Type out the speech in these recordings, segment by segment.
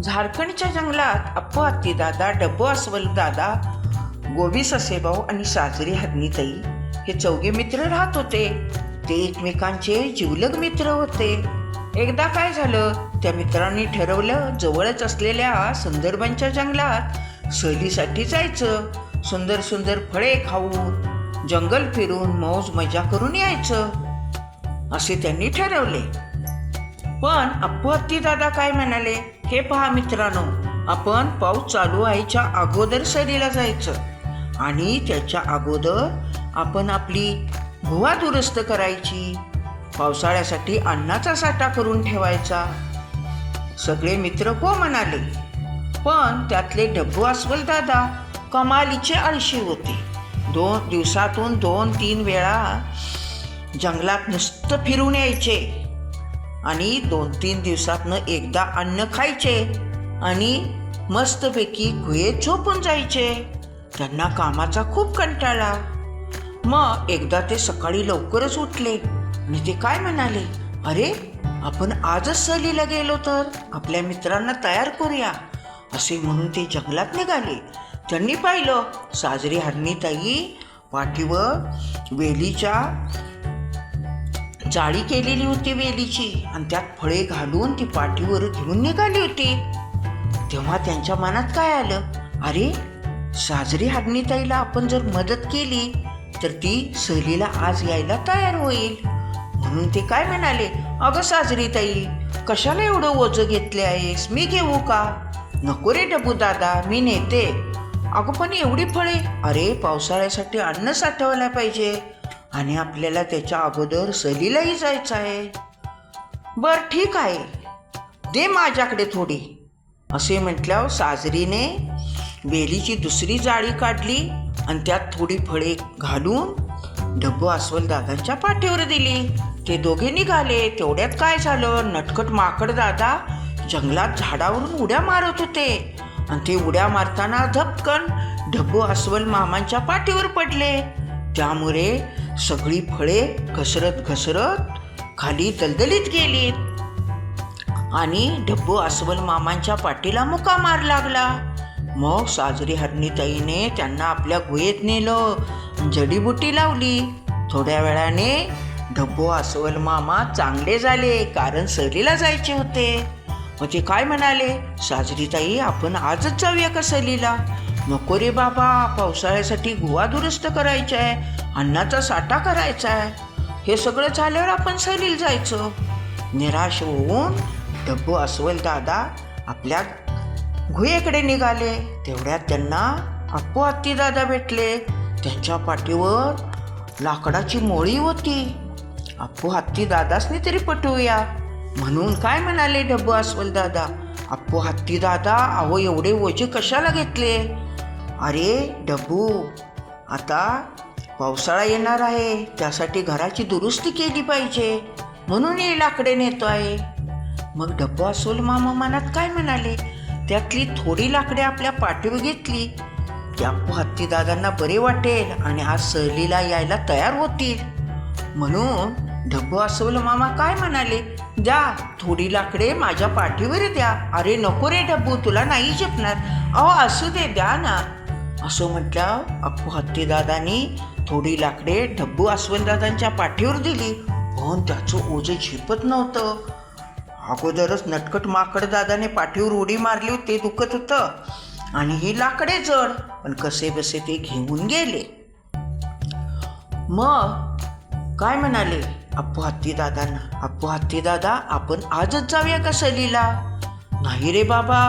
झारखंडच्या जंगलात अप्पू हत्तीदादा, डब्बू अस्वल दादा, गोबी ससेभाऊ आणि साजरी हरणीताई हे चौघे मित्र राहत होते. ते एकमेकांचे जिवलग मित्र होते. एकदा काय झालं, त्या मित्रांनी ठरवलं जवळच असलेल्या सुंदरबनच्या जंगलात सहलीसाठी जायचं. सुंदर सुंदर फळे खाऊन, जंगल फिरून मौज मजा करून यायचं असे त्यांनी ठरवले. पण अप्पू हत्तीदादा काय म्हणाले, हे पहा मित्रांनो, आपण पाऊस चालू व्हायच्या अगोदर सहलीला जायचं आणि त्याच्या अगोदर आपण आपली गुहा दुरुस्त करायची, पावसाळ्यासाठी अन्नाचा साठा करून ठेवायचा. सगळे मित्र हो म्हणाले. पण त्यातले डब्बू अस्वल दादा कमालीचे आळशी होते. 2 दिवसातून 2-3 वेळा जंगलात नुसतं फिरून यायचे आणि 2-3 दिवसातनं एकदा अन्न खायचे आणि मस्तपैकी गुहेत झोपून जायचे. त्यांना कामाचा खूप कंटाळा. मग एकदा ते सकाळी लवकरच उठले आणि ते काय म्हणाले, अरे आपण आजच सहलीला गेलो तर आपल्या मित्रांना तयार करूया असे म्हणून ते जंगलात निघाले. त्यांनी पाहिलं साजरी हरणीताई पाठीवर वेलीच्या जाळी केलेली होती वेलीची आणि त्यात फळे घालून ती पाठीवर घेऊन निघाली होती. तेव्हा त्यांच्या मनात काय आलं, अरे साजरी हरणीताईला आपण जर मदत केली तर ती सहलीला आज यायला तयार होईल. म्हणून ते काय म्हणाले, अगं साजरीताई, कशाला एवढं ओझं घेतले आहेस, मी घेऊ का? नको रे डब्बू दादा, मी नेते. अगं पण एवढी फळे, अरे पावसाळ्यासाठी अन्न साठवायला पाहिजे आणि आपल्याला त्याच्या अगोदर सहलीलाही जायचं आहे. बर ठीक आहे, दे माझ्याकडे थोडी असे म्हटल्यावर साजरीने वेलीची दुसरी जाळी काढली आणि त्यात थोडी फळे घालून डब्बू अस्वल दादांच्या पाठीवर दिली. ते दोघे निघाले. तेवढ्यात काय झालं, नटखट माकड दादा जंगलात झाडावरून उड्या मारत होते आणि ते उड्या मारताना झपकन डब्बू अस्वल मामांच्या पाठीवर पडले. त्यामुळे सगळी फळे घसरत घसरत खाली दलदलीत गेली आणि डब्बू अस्वल मामांच्या पाठीला मुका मार लागला. मग साजरी हरणीताईने त्यांना आपल्या गुहेत नेलं, जडीबुटी लावली. थोड्या वेळाने डब्बू अस्वल मामा चांगले झाले, कारण सहलीला जायचे होते. मग ते काय म्हणाले, साजरीताई आपण आजच जाऊया का सहलीला? नको रे बाबा, पावसाळ्यासाठी गुहा दुरुस्त करायचा आहे, अन्नाचा साठा करायचा आहे, हे सगळं झाल्यावर आपण सहलीला जायचं. निराश होऊन डब्बू अस्वल दादा आपल्या गुहेकडे निघाले. तेवढ्यात त्यांना अप्पू हत्तीदादा भेटले. त्यांच्या पाठीवर लाकडाची मोळी होती. अप्पू हत्तीदादासनी तरी पटवूया म्हणून काय म्हणाले डब्बू अस्वल दादा, अप्पू हत्तीदादा, अहो एवढे ओझे कशाला घेतले? अरे डब्बू, आता पावसाळा येणार आहे, त्यासाठी घराची दुरुस्ती केली पाहिजे म्हणून हे लाकडे नेतो आहे. मग डब्बू अस्वल मामा मनात काय म्हणाले, त्यातली थोडी लाकडे आपल्या पाठीवर घेतली की अप्पू हत्तीदादांना बरे वाटेल आणि आज सहलीला यायला तयार होतील. म्हणून डब्बू अस्वल मामा काय म्हणाले, द्या थोडी लाकडे माझ्या पाठीवर द्या. अरे नको रे डब्बू, तुला नाही झेपणार. अहो असू दे, द्या ना. असं म्हटलं अप्पू हत्तीदादांनी थोडी लाकडे डब्बू अस्वलदादांच्या पाठीवर दिली. पण त्याचं ओझं झेपत नव्हतं. अगोदरच नटखट माकड दादाने पाठीवर उडी मारली होती, ते दुखत होतं आणि ही लाकडे जड, पण कसे बसे ते घेऊन गेले. मग काय म्हणाले अप्पू हत्तीदादांना, अप्पू हत्तीदादा, आपण आजच जाऊया का सहलीला? नाही रे बाबा,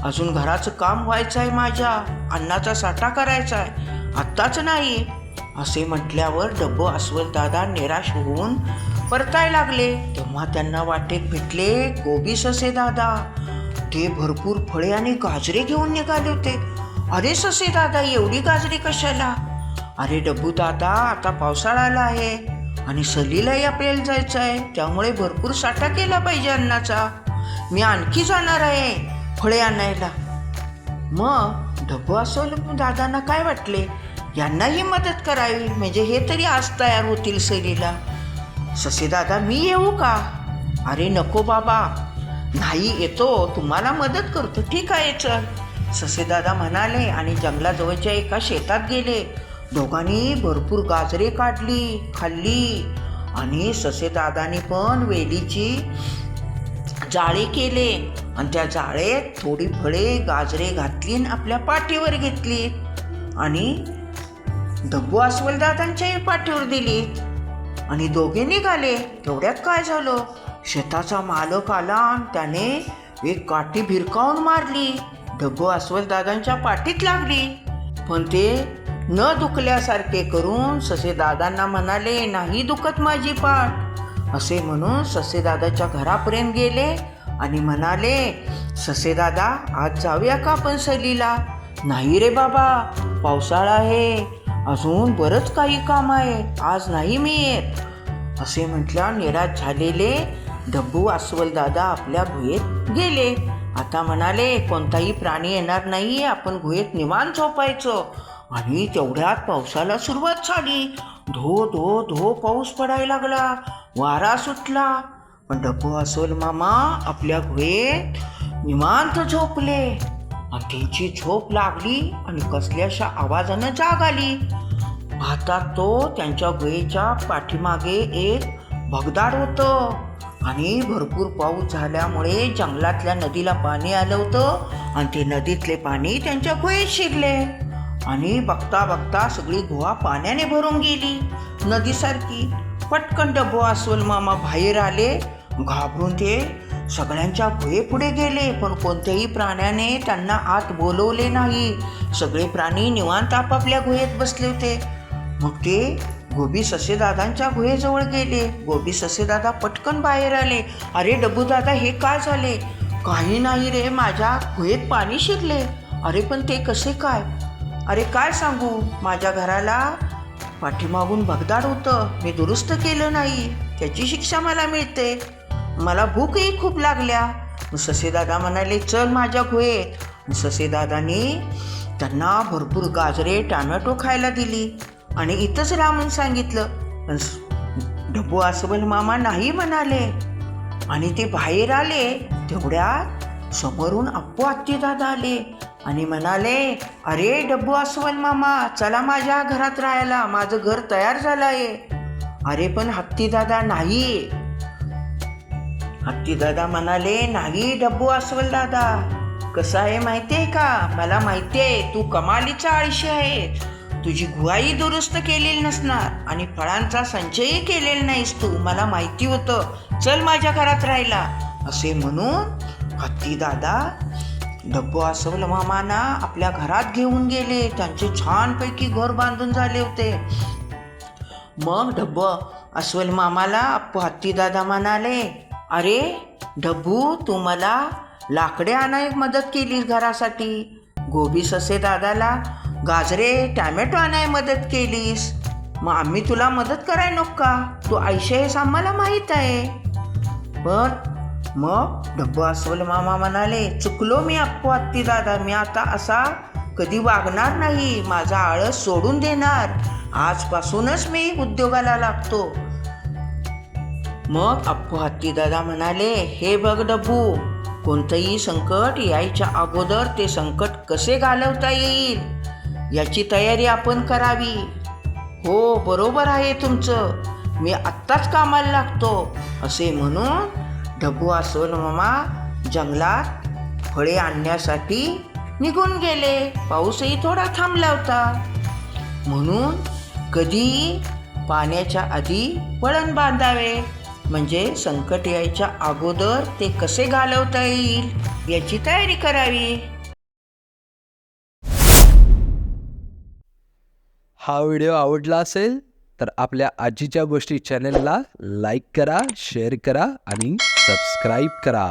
अजून घराचं काम व्हायचं आहे, माझ्या अन्नाचा साठा करायचा आहे, आत्ताच नाही असे म्हटल्यावर डब्बू अस्वल दादा निराश होऊन परताय लागले. तेव्हा त्यांना वाटेत भेटले गोबी ससे दादा. ते भरपूर फळे आणि गाजरे घेऊन निघाले होते. अरे ससे दादा, एवढी गाजरे कशाला? अरे डब्बू दादा, आता पावसाळा आला आहे आणि सहलीलाही आपल्याला जायचं आहे, त्यामुळे भरपूर साठा केला पाहिजे अन्नाचा. मी आणखी जाणार आहे फळे आणायला. मग डब्बू अस्वल दादांना काय वाटले, यांनाही मदत करावी, म्हणजे हे तरी आज तयार होतील सहलीला. ससे दादा, मी येऊ का? अरे नको बाबा, नाही येतो, तुम्हाला मदत करतो. ठीक आहे चल, ससेदादा म्हणाले आणि जंगलाजवळच्या एका शेतात गेले. दोघांनी भरपूर गाजरे काढली, खाल्ली आणि ससेदादानी पण वेलीची जाळे केले आणि त्या जाळेत थोडी फळे गाजरे घातली आणि आपल्या पाठीवर घेतली आणि डब्बू अस्वलदादांच्याही पाठीवर दिली आणि दोघे निघाले. तेवढ्यात काय झालं, शेताचा मालक आला आणि त्याने एक काठी भिरकावून मारली. डब्बू अस्वलदादांच्या पाठीत लागली, पण ते न दुखल्यासारखे करून ससेदादांना म्हणाले, नाही दुखत माझी पाठ. असे म्हणून ससेदादाच्या घरापर्यंत गेले आणि म्हणाले, ससेदादा आज जाऊया का आपण सहलीला? नाही रे बाबा, पावसाळा आहे, अजून बरंच काही काम आहे, आज नाही मी येत. असे म्हटल्यावर निराश झालेले डब्बू अस्वलदादा आपल्या गुहेत गेले. आता म्हणाले, कोणताही प्राणी येणार नाही, आपण गुहेत निवांत झोपायचं. आणि तेवढ्यात पावसाला सुरुवात झाली. धो धो धो पाऊस पडायला लागला, वारा सुटला. पण डब्बू अस्वल मामा आपल्या गुहेत निवांत झोपले आणि त्यांची झोप लागली आणि कसल्याशा आवाजानं जाग आली. पाहतात तो त्यांच्या गुहेच्या पाठीमागे एक भगदाड होतं आणि भरपूर पाऊस झाल्यामुळे जंगलातल्या नदीला पाणी आलं होतं आणि ते नदीतले पाणी त्यांच्या गुहेत शिरले आणि बघता बघता सगळी गुहा पाण्याने भरून गेली नदीसारखी. पटकन डब्बू अस्वल मामा बाहेर आले. घाबरून ते सगळ्यांच्या गुहेपुढे गेले, पण कोणत्याही प्राण्याने त्यांना आत बोलवले नाही. सगळे प्राणी निवांत आपापल्या गुहेत बसले होते. मग ते गोबी ससेदादांच्या गुहेजवळ गेले. गोबी ससेदादा पटकन बाहेर आले. अरे डब्बू दादा, हे काय झाले? काही नाही रे, माझ्या गुहेत पाणी शिरले. अरे पण ते कसे काय? अरे काय सांगू, माझ्या घराला पाठीमागून भगदाड होतं, मी दुरुस्त केलं नाही, त्याची शिक्षा मला मिळते. मला भूकही खूप लागल्या. ससेदादा म्हणाले, चल माझ्या गुहेत. ससेदादांनी त्यांना भरपूर गाजरे टॅमॅटो खायला दिली आणि इथंच राहा म्हणून सांगितलं. पण डब्बू अस्वल मामा नाही म्हणाले आणि ते बाहेर आले. तेवढ्यात समोरून अप्पू हत्तीदादा आले आणि म्हणाले, अरे डब्बू अस्वल मामा, चला माझ्या घरात राहायला, माझं घर तयार झालं आहे. अरे पण हत्तीदादा नाही. हत्तीदादा म्हणाले, नाही डब्बू अस्वल दादा, कसं आहे माहिती आहे का, मला माहिती आहे तू कमालीचा आळशी आहे. तुझी गुहाही दुरुस्त केलेली नसणार आणि फळांचा संचयही केलेला नाहीस तू, मला माहिती होतं, चल माझ्या घरात राहायला. असे म्हणून हत्तीदादा डब्बू अस्वल मामांना आपल्या घरात घेऊन गेले. त्यांचे छानपैकी घर बांधून झाले होते. मग डब्बू अस्वल मामाला अप्पू हत्तीदादा म्हणाले, अरे डब्बू, तू मला लाकडे आणायला मदत केलीस घरासाठी, गोबी ससेदादाला गाजरे टॅमॅटो आणायला मदत केलीस, मग आम्ही तुला मदत करायला नको का? तू आयशा हेच आम्हाला माहीत आहे. पण मग डब्बू अस्वल मामा म्हणाले, चुकलो मी अप्पू हत्तीदादा, मी आता असा कधी वागणार नाही, माझा आळस सोडून देणार, आजपासूनच मी उद्योगाला लागतो. मग अप्पू हत्तीदादा म्हणाले, हे बघ डब्बू, कोणतंही संकट यायच्या अगोदर ते संकट कसे घालवता येईल याची तयारी आपण करावी. हो बरोबर आहे तुमचं, मी आत्ताच कामाला लागतो. असे म्हणून डब्बू अस्वल मामा जंगलात फळे आणण्यासाठी निघून गेले. पाऊसही थोडा थांबला होता. म्हणून कधी पाण्याच्या आधी वळण बांधावे, म्हणजे संकट यायच्या अगोदर ते कसे घालवता येईल याची तयारी करावी. हा व्हिडिओ आवडला असेल तर आपल्या आजीच्या गोष्टी चॅनलला लाईक करा, शेअर करा आणि सबस्क्राईब करा.